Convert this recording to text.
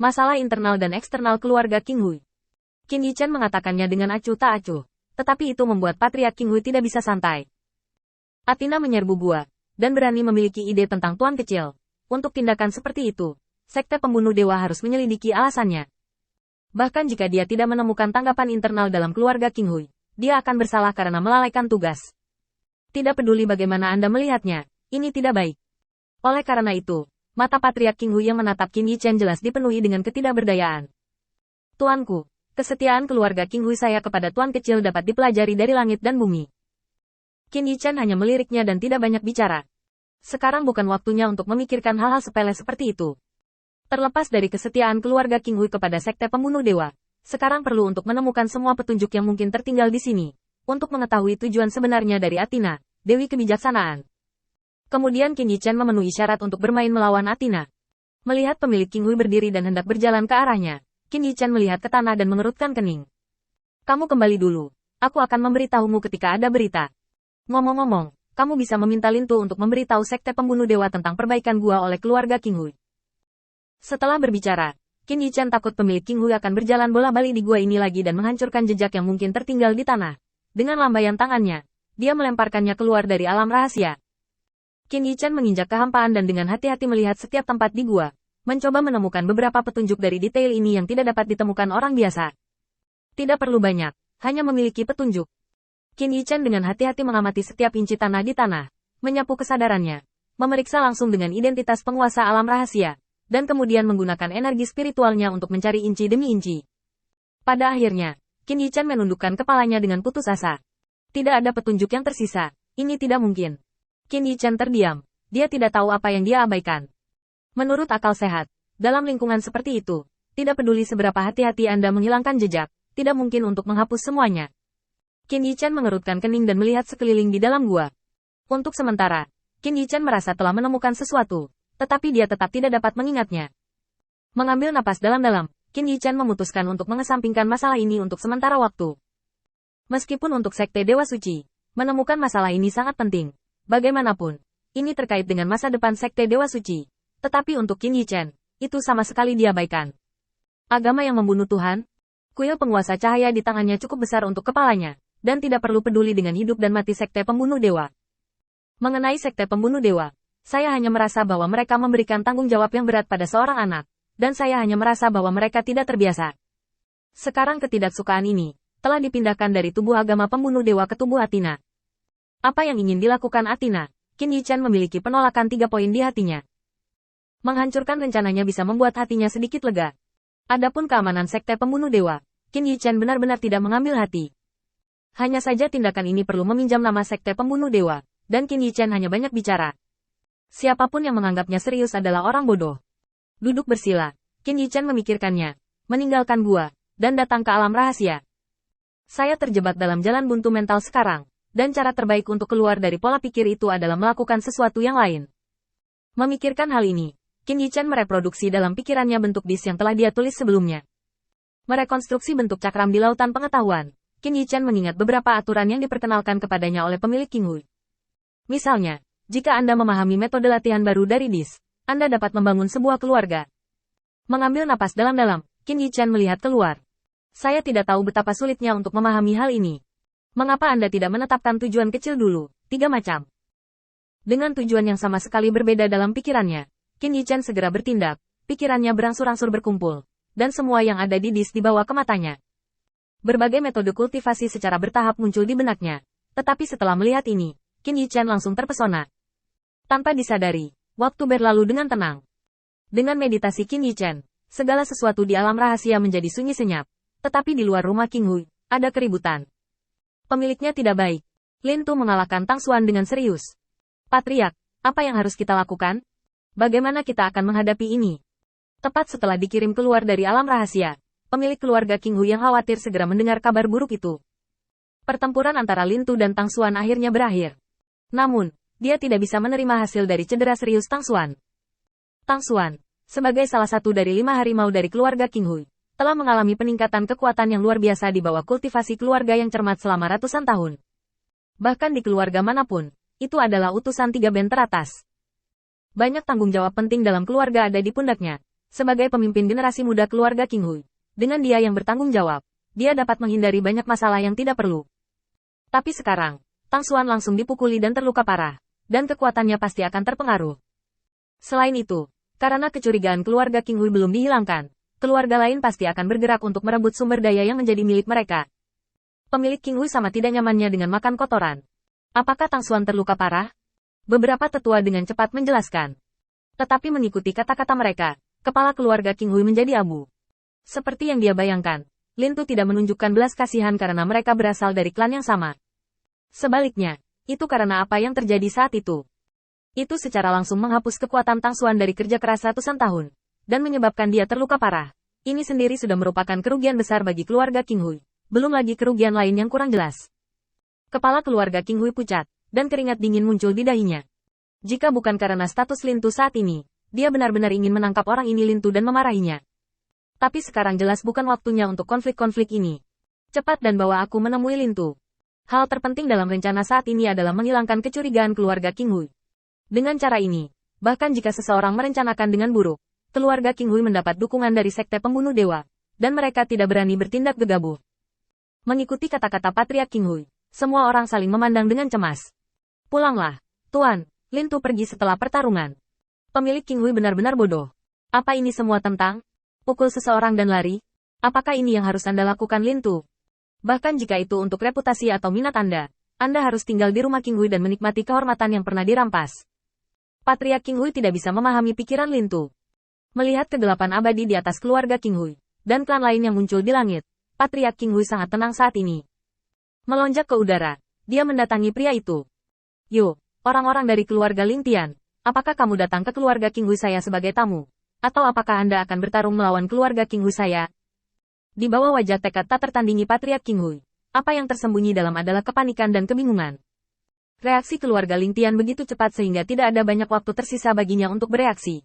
Masalah internal dan eksternal keluarga King Hui. Qin Yichen mengatakannya dengan acuh tak acuh, tetapi itu membuat Patriark King Hui tidak bisa santai. Athena menyerbu gua, dan berani memiliki ide tentang tuan kecil. Untuk tindakan seperti itu, sekte pembunuh dewa harus menyelidiki alasannya. Bahkan jika dia tidak menemukan tanggapan internal dalam keluarga King Hui, dia akan bersalah karena melalaikan tugas. Tidak peduli bagaimana Anda melihatnya, ini tidak baik. Oleh karena itu, mata Patriark King Hui yang menatap Qin Yichen jelas dipenuhi dengan ketidakberdayaan. Tuanku, kesetiaan keluarga King Hui saya kepada tuan kecil dapat dipelajari dari langit dan bumi. Qin Yichen hanya meliriknya dan tidak banyak bicara. Sekarang bukan waktunya untuk memikirkan hal-hal sepele seperti itu. Terlepas dari kesetiaan keluarga King Hui kepada sekte pembunuh dewa, sekarang perlu untuk menemukan semua petunjuk yang mungkin tertinggal di sini, untuk mengetahui tujuan sebenarnya dari Athena, Dewi Kebijaksanaan. Kemudian Qin Yichen memenuhi syarat untuk bermain melawan Athena. Melihat pemilik King Hui berdiri dan hendak berjalan ke arahnya, Qin Yichen melihat ke tanah dan mengerutkan kening. Kamu kembali dulu. Aku akan memberitahumu ketika ada berita. Ngomong-ngomong, kamu bisa meminta Lintu untuk memberitahu sekte pembunuh dewa tentang perbaikan gua oleh keluarga King Hui. Setelah berbicara, Qin Yichen takut pemilik King Hui akan berjalan bola-balik di gua ini lagi dan menghancurkan jejak yang mungkin tertinggal di tanah. Dengan lambaian tangannya, dia melemparkannya keluar dari alam rahasia. Qin Yichen menginjak kehampaan dan dengan hati-hati melihat setiap tempat di gua, mencoba menemukan beberapa petunjuk dari detail ini yang tidak dapat ditemukan orang biasa. Tidak perlu banyak, hanya memiliki petunjuk. Qin Yichen dengan hati-hati mengamati setiap inci tanah di tanah, menyapu kesadarannya, memeriksa langsung dengan identitas penguasa alam rahasia, dan kemudian menggunakan energi spiritualnya untuk mencari inci demi inci. Pada akhirnya, Qin Yichen menundukkan kepalanya dengan putus asa. Tidak ada petunjuk yang tersisa, ini tidak mungkin. Qin Yichen terdiam, dia tidak tahu apa yang dia abaikan. Menurut akal sehat, dalam lingkungan seperti itu, tidak peduli seberapa hati-hati Anda menghilangkan jejak, tidak mungkin untuk menghapus semuanya. Qin Yichen mengerutkan kening dan melihat sekeliling di dalam gua. Untuk sementara, Qin Yichen merasa telah menemukan sesuatu, tetapi dia tetap tidak dapat mengingatnya. Mengambil napas dalam-dalam, Qin Yichen memutuskan untuk mengesampingkan masalah ini untuk sementara waktu. Meskipun untuk Sekte Dewa Suci, menemukan masalah ini sangat penting. Bagaimanapun, ini terkait dengan masa depan Sekte Dewa Suci. Tetapi untuk Qin Yichen, itu sama sekali diabaikan. Agama yang membunuh Tuhan? Kuil penguasa cahaya di tangannya cukup besar untuk kepalanya, dan tidak perlu peduli dengan hidup dan mati Sekte Pembunuh Dewa. Mengenai Sekte Pembunuh Dewa, saya hanya merasa bahwa mereka memberikan tanggung jawab yang berat pada seorang anak, dan saya hanya merasa bahwa mereka tidak terbiasa. Sekarang ketidaksukaan ini, telah dipindahkan dari tubuh agama pembunuh dewa ke tubuh Athena. Apa yang ingin dilakukan Athena? Qin Yichen memiliki penolakan 3 poin di hatinya. Menghancurkan rencananya bisa membuat hatinya sedikit lega. Adapun keamanan sekte pembunuh dewa, Qin Yichen benar-benar tidak mengambil hati. Hanya saja tindakan ini perlu meminjam nama sekte pembunuh dewa, dan Qin Yichen hanya banyak bicara. Siapapun yang menganggapnya serius adalah orang bodoh. Duduk bersila, Qin Yichen memikirkannya, meninggalkan gua, dan datang ke alam rahasia. Saya terjebak dalam jalan buntu mental sekarang. Dan cara terbaik untuk keluar dari pola pikir itu adalah melakukan sesuatu yang lain. Memikirkan hal ini, Qin Yichen mereproduksi dalam pikirannya bentuk bis yang telah dia tulis sebelumnya. Merekonstruksi bentuk cakram di lautan pengetahuan, Qin Yichen mengingat beberapa aturan yang diperkenalkan kepadanya oleh pemilik King Hui. Misalnya, jika Anda memahami metode latihan baru dari dis, Anda dapat membangun sebuah keluarga. Mengambil napas dalam-dalam, Qin Yichen melihat keluar. Saya tidak tahu betapa sulitnya untuk memahami hal ini. Mengapa Anda tidak menetapkan tujuan kecil dulu, 3 macam? Dengan tujuan yang sama sekali berbeda dalam pikirannya, Qin Yichen segera bertindak, pikirannya berangsur-angsur berkumpul, dan semua yang ada di dis dibawa ke matanya. Berbagai metode kultivasi secara bertahap muncul di benaknya, tetapi setelah melihat ini, Qin Yichen langsung terpesona. Tanpa disadari, waktu berlalu dengan tenang. Dengan meditasi Qin Yichen, segala sesuatu di alam rahasia menjadi sunyi senyap, tetapi di luar rumah King Hui, ada keributan. Pemiliknya tidak baik. Lintu mengalahkan Tang Xuan dengan serius. Patriark, apa yang harus kita lakukan? Bagaimana kita akan menghadapi ini? Tepat setelah dikirim keluar dari alam rahasia, pemilik keluarga King Hui yang khawatir segera mendengar kabar buruk itu. Pertempuran antara Lintu dan Tang Xuan akhirnya berakhir. Namun, dia tidak bisa menerima hasil dari cedera serius Tang Xuan. Tang Xuan, sebagai salah satu dari 5 harimau dari keluarga King Hui, telah mengalami peningkatan kekuatan yang luar biasa di bawah kultivasi keluarga yang cermat selama ratusan tahun. Bahkan di keluarga manapun, itu adalah utusan 3 band teratas. Banyak tanggung jawab penting dalam keluarga ada di pundaknya, Sebagai pemimpin generasi muda keluarga King Hui, dengan dia yang bertanggung jawab, dia dapat menghindari banyak masalah yang tidak perlu. Tapi sekarang, Tang Xuan langsung dipukuli dan terluka parah, dan kekuatannya pasti akan terpengaruh. Selain itu, karena kecurigaan keluarga King Hui belum dihilangkan, keluarga lain pasti akan bergerak untuk merebut sumber daya yang menjadi milik mereka. Pemilik King Hui sama tidak nyamannya dengan makan kotoran. Apakah Tang Xuan terluka parah? Beberapa tetua dengan cepat menjelaskan. Tetapi mengikuti kata-kata mereka, kepala keluarga King Hui menjadi abu. Seperti yang dia bayangkan, Lin Tu tidak menunjukkan belas kasihan karena mereka berasal dari klan yang sama. Sebaliknya, itu karena apa yang terjadi saat itu. Itu secara langsung menghapus kekuatan Tang Xuan dari kerja keras ratusan tahun, dan menyebabkan dia terluka parah. Ini sendiri sudah merupakan kerugian besar bagi keluarga King Hui, belum lagi kerugian lain yang kurang jelas. Kepala keluarga King Hui pucat, dan keringat dingin muncul di dahinya. Jika bukan karena status Lin Tu saat ini, dia benar-benar ingin menangkap orang ini Lin Tu dan memarahinya. Tapi sekarang jelas bukan waktunya untuk konflik-konflik ini. Cepat dan bawa aku menemui Lin Tu. Hal terpenting dalam rencana saat ini adalah menghilangkan kecurigaan keluarga King Hui. Dengan cara ini, bahkan jika seseorang merencanakan dengan buruk, keluarga King Hui mendapat dukungan dari sekte pembunuh dewa, dan mereka tidak berani bertindak gegabah. Mengikuti kata-kata Patriark King Hui, semua orang saling memandang dengan cemas. Pulanglah, Tuan. Lin Tu pergi setelah pertarungan. Pemilik King Hui benar-benar bodoh. Apa ini semua tentang? Pukul seseorang dan lari? Apakah ini yang harus Anda lakukan Lin Tu? Bahkan jika itu untuk reputasi atau minat Anda harus tinggal di rumah King Hui dan menikmati kehormatan yang pernah dirampas. Patriark King Hui tidak bisa memahami pikiran Lin Tu. Melihat kegelapan abadi di atas keluarga King Hui, dan klan lain yang muncul di langit, Patriark King Hui sangat tenang saat ini. Melonjak ke udara, dia mendatangi pria itu. Yo, orang-orang dari keluarga Ling Tian, apakah kamu datang ke keluarga King Hui saya sebagai tamu? Atau apakah Anda akan bertarung melawan keluarga King Hui saya? Di bawah wajah tekad tak tertandingi Patriark King Hui, apa yang tersembunyi dalam adalah kepanikan dan kebingungan. Reaksi keluarga Ling Tian begitu cepat sehingga tidak ada banyak waktu tersisa baginya untuk bereaksi.